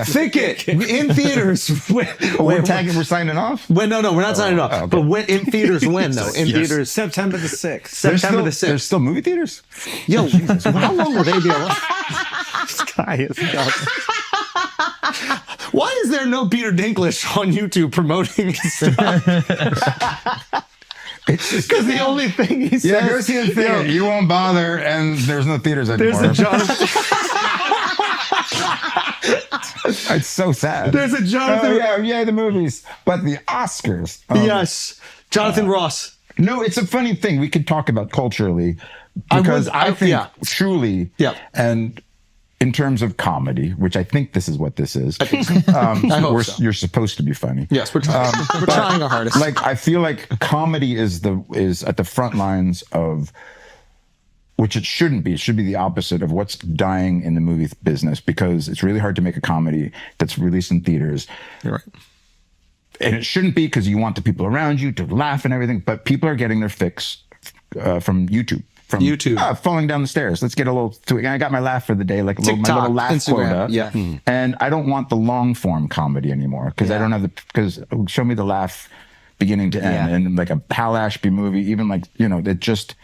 Think it in theaters. We're signing off. No, we're not signing off. Okay. But when in theaters, when though? In theaters, September the 6th. September the 6th. There's still movie theaters. Yo, how long will they be alive? This guy is nuts. Why is there no Peter Dinklage on YouTube promoting his stuff? Because the only thing he says, go see the theater. You won't bother, and there's no theaters anymore. There's a Jonathan. It's so sad. There's a Jonathan. Yeah, the movies, but the Oscars. Yes, Jonathan Ross. No, it's a funny thing. We could talk about culturally because I think truly, and in terms of comedy, which I think this is what this is. I think so. I hope so. You're supposed to be funny. Yes, we're trying. We're trying our hardest. Like I feel like comedy is at the front lines of, which it shouldn't be. It should be the opposite of what's dying in the movie business, because it's really hard to make a comedy that's released in theaters. You're right. And it shouldn't be, because you want the people around you to laugh and everything, but people are getting their fix from YouTube. From YouTube. Falling down the stairs. Let's get a little, I got my laugh for the day, like TikTok, my little laugh Instagram, quota. Yeah. And I don't want the long form comedy anymore, because I don't have because show me the laugh beginning to end. And like a Hal Ashby movie, even like, it just,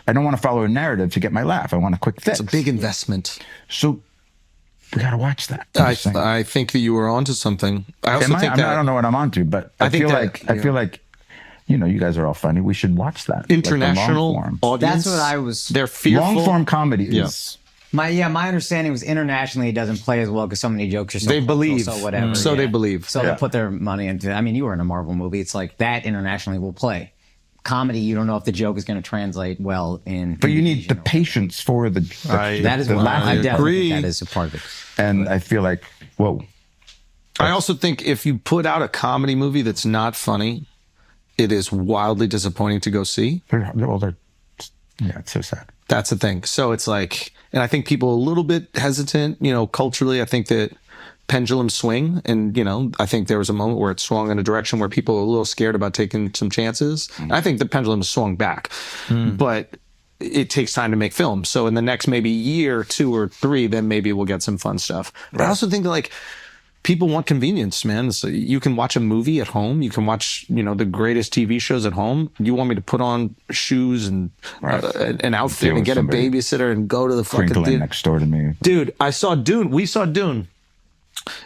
I don't want to follow a narrative to get my laugh. I want a quick fix. It's a big investment. So we got to watch that. I think that you were onto something. I also think that I don't know what I'm onto, but I feel like you guys are all funny. We should watch that. International audience. That's what I was. They're fearful. Long form comedy is. My understanding was internationally it doesn't play as well because so many jokes are so they believe. So whatever. So they believe. So they put their money into. I mean, you were in a Marvel movie. It's like that internationally will play. Comedy, you don't know if the joke is going to translate well in. But you need the patience for the that is what I definitely think that is a part of it. And I feel like, whoa. I also think if you put out a comedy movie that's not funny, it is wildly disappointing to go see. It's so sad. That's the thing. So it's like, and I think people are a little bit hesitant, culturally. I think that pendulum swing, and I think there was a moment where it swung in a direction where people are a little scared about taking some chances. I think the pendulum swung back, but it takes time to make films. So in the next maybe year, 2 or 3, then maybe we'll get some fun stuff. But I also think that people want convenience, man. So you can watch a movie at home. You can watch, the greatest TV shows at home. You want me to put on shoes and an outfit and get a babysitter and go to the fucking theater next door to me. Dude, I saw Dune. We saw Dune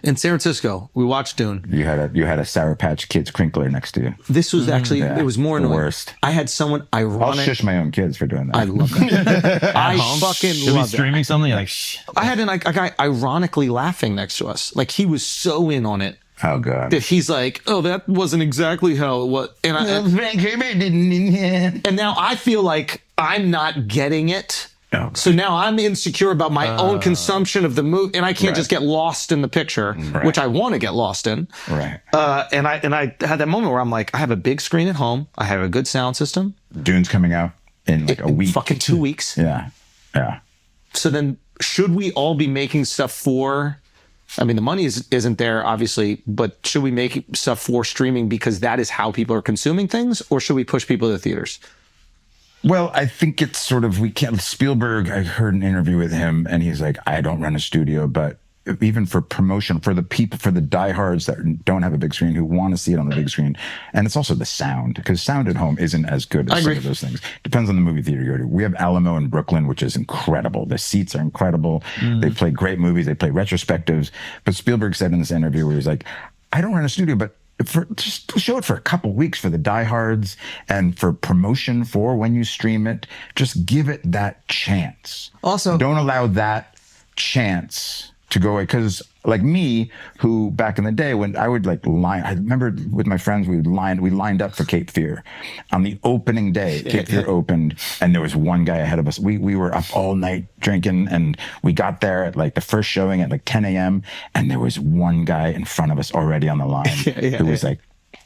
in San Francisco. We watched Dune. You had a Sour Patch Kids crinkler next to you. This was actually it was more annoying. Worst. I had someone ironic. I'll shush my own kids for doing that. I love that. I fucking Should love be streaming something. You're like, shh. I had a guy ironically laughing next to us. Like he was so in on it. Oh god. That he's like, oh, that wasn't exactly how it was. And now I feel like I'm not getting it. Oh, so now I'm insecure about my own consumption of the movie, and I can't just get lost in the picture, which I want to get lost in. Right. And I had that moment where I'm like, I have a big screen at home. I have a good sound system. Dune's coming out in like a week. Fucking 2 weeks. Yeah. So then, should we all be making stuff for? I mean, the money isn't there, obviously, but should we make stuff for streaming because that is how people are consuming things, or should we push people to the theaters? Well, I think it's sort of, Spielberg, I heard an interview with him and he's like, I don't run a studio, but even for promotion, for the people, for the diehards that don't have a big screen, who want to see it on the big screen. And it's also the sound, because sound at home isn't as good as some of those things. Depends on the movie theater you go to. We have Alamo in Brooklyn, which is incredible. The seats are incredible. They play great movies. They play retrospectives. But Spielberg said in this interview where he's like, I don't run a studio, but just show it for a couple weeks for the diehards and for promotion for when you stream it. Just give it that chance. Also, don't allow that chance to go away. Because like me, who back in the day when I would I remember with my friends, we lined up for Cape Fear on the opening day. Cape Fear opened and there was one guy ahead of us. We were up all night drinking and we got there at like the first showing at like 10 a.m. and there was one guy in front of us already on the line who was like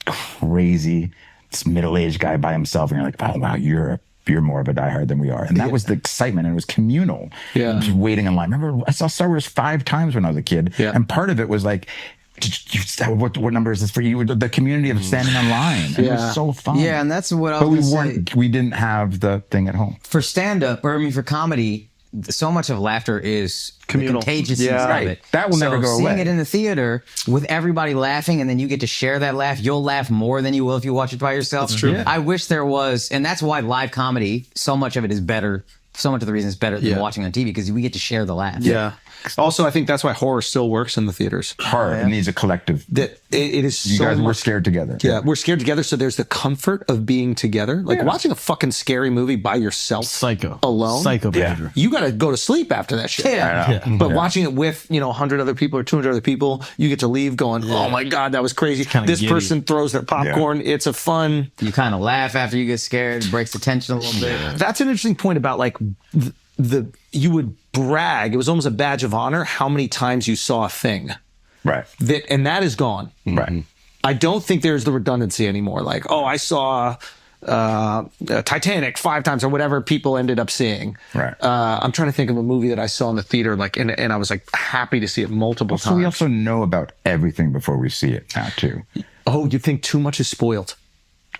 crazy, this middle-aged guy by himself. And you're like, oh wow, you're more of a diehard than we are. And that was the excitement. And it was communal. Yeah. Just waiting in line. Remember, I saw Star Wars 5 times when I was a kid. Yeah. And part of it was like, what number is this for you? The community of standing in line. It was so fun. Yeah, and that's what I was But we didn't have the thing at home. For stand-up, or I mean for comedy, so much of laughter is Communal. the contagiousness Yeah. of Right. it. That will never go seeing away. it in the theater with everybody laughing, and then you get to share that laugh, you'll laugh more than you will if you watch it by yourself. That's true. Yeah. I wish there was, and that's why live comedy, so much of it is better. So much of the reason it's better than Yeah. watching on TV because we get to share the laugh. Yeah. Also, I think that's why horror still works in the theaters. Horror. It needs a collective. That it is You so guys were much. scared together. Yeah, we're scared together. So there's the comfort of being together. Like watching a fucking scary movie by yourself, Psycho. alone. Psycho Yeah. behavior. You got to go to sleep after that shit. Yeah. I know. But watching it with, 100 other people or 200 other people, you get to leave going, oh my God, that was crazy. kinda This giddy. person throws their popcorn. It's a fun. You kind of laugh after you get scared, it breaks the tension a little bit. That's an interesting point about like you would brag. It was almost a badge of honor how many times you saw a thing. Right. And that is gone. Right. I don't think there's the redundancy anymore. Like, oh, I saw Titanic 5 times or whatever people ended up seeing. Right. I'm trying to think of a movie that I saw in the theater, like, and I was like happy to see it multiple So times. we also know about everything before we see it now too. Oh, you think too much is spoiled?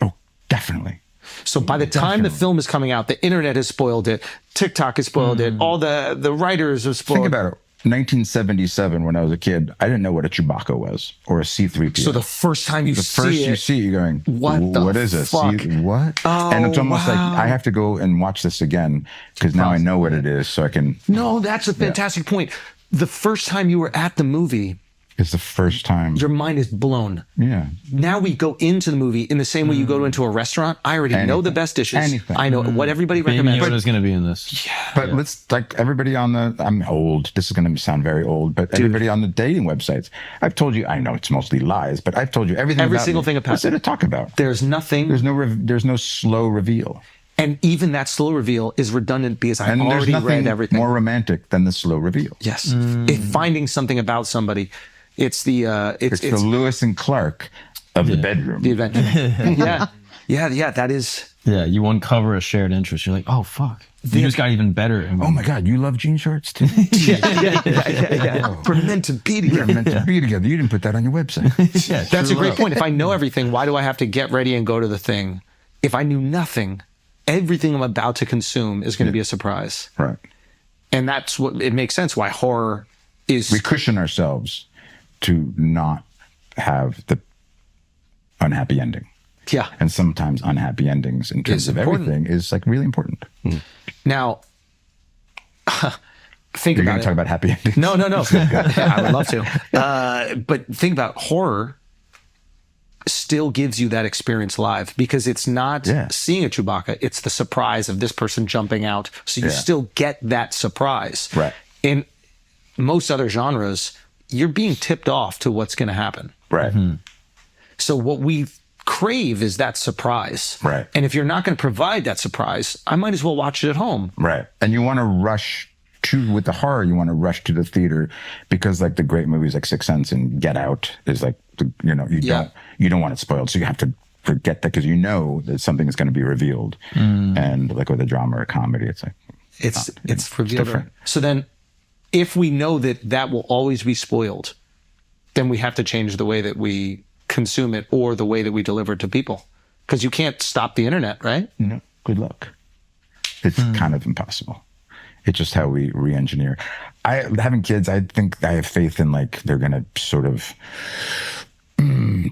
Oh, definitely. So by the time the film is coming out, the internet has spoiled it. TikTok has spoiled it. All the writers have spoiled. Think about it. 1977, when I was a kid, I didn't know what a Chewbacca was or a C-3PO. So the first time you the see first it, you see, you're going, What the what is this? fuck? What? Oh, and it's almost like wow. I have to go and watch this again because now I know what it is, so I can. no, that's a fantastic point. The first time you were at the movie, It's the first time. your mind is blown. Yeah. Now we go into the movie in the same way you go into a restaurant. I already know the best dishes. Anything. I know what everybody Baby recommends. Yoda's going to be in this. But let's like everybody on the. I'm old. This is going to sound very old, but everybody on the dating websites. I've told you. I know it's mostly lies, but I've told you everything. Every about single me. thing about What's there to talk about? There's nothing, There's no slow reveal, and even that slow reveal is redundant because I and there's already nothing read everything. more romantic than the slow reveal. Yes, if finding something about somebody, it's the It's the Lewis and Clark of the bedroom. the adventure. yeah. That is. Yeah, you uncover a shared interest. You're like, oh, fuck. You just got even better. Oh my God, you love jean shorts too? Yeah. We're meant to be We're together. meant to be together. You didn't put that on your website. Yeah, That's a true great love. point. If I know everything, why do I have to get ready and go to the thing? If I knew nothing, everything I'm about to consume is going to be a surprise. Right. And that's what it makes sense why horror is. We cushion ourselves to not have the unhappy ending. Yeah. And sometimes unhappy endings in terms It's of important. everything is like really important. Now, think You're about going it. to talk about happy endings? No. I would love to. But think about horror still gives you that experience live because it's not Yeah. seeing a Chewbacca. It's the surprise of this person jumping out. So you Yeah. still get that surprise. Right. In most other genres, you're being tipped off to what's going to happen. Right. So what we crave is that surprise. Right. And if you're not going to provide that surprise, I might as well watch it at home. Right. And you want to rush to, with the horror, you want to rush to the theater because like the great movies like Sixth Sense and Get Out is like, you don't want it spoiled. So you have to forget that because you know that something is going to be revealed. And like with a drama or a comedy, it's like, It's it's revealed. different. So then if we know that will always be spoiled, then we have to change the way that we consume it or the way that we deliver it to people. Because you can't stop the internet, right? no, good luck. It's kind of impossible. It's just how we re-engineer. Having kids, I think I have faith in like they're going to sort of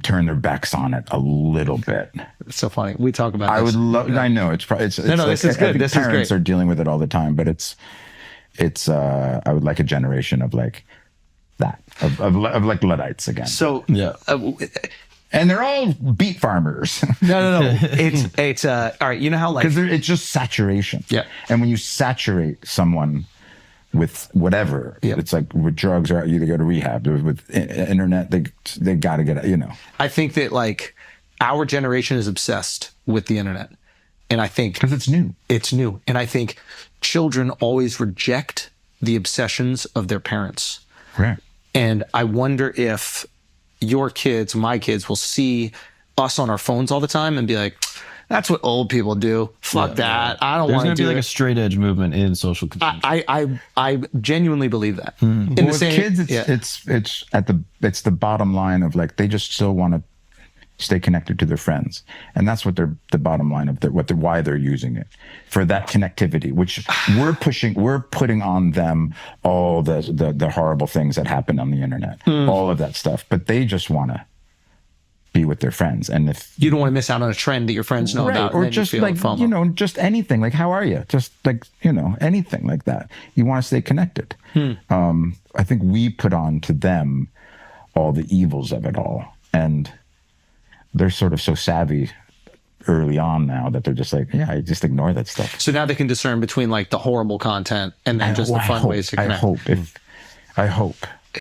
turn their backs on it a little bit. It's so funny. We talk about I this. would love. I know it's probably. It's No, like, this is I good. think This is parents great. are dealing with it all the time, but it's. I would like a generation of like that of like Luddites again. So Yeah. And they're all beet farmers no. It's all right. You know how like because it's just saturation. Yeah. And when you saturate someone with whatever, Yeah. it's like with drugs or you go to rehab. With internet, they got to get I think that like our generation is obsessed with the internet, and I think because it's new. it's new. And I think children always reject the obsessions of their parents. Right. And I wonder if your kids, my kids, will see us on our phones all the time and be like, that's what old people do. Fuck that. I don't There's want going to to be do like a it. straight edge movement in social consumption. I genuinely believe that. In Well, the with same, kids, yeah. it's the bottom line of like they just still want to stay connected to their friends. And that's what the bottom line of why they're using it, for that connectivity, which we're putting on them all the horrible things that happen on the internet, all of that stuff. But they just want to be with their friends. And if you don't want to miss out on a trend that your friends know about, or just like, just anything, like, how are you? Just like, anything like that. You want to stay connected. I think we put on to them all the evils of it all. And they're sort of so savvy early on now that they're just like, yeah, I just ignore that stuff. So now they can discern between like the horrible content and then just the fun ways to connect. I hope.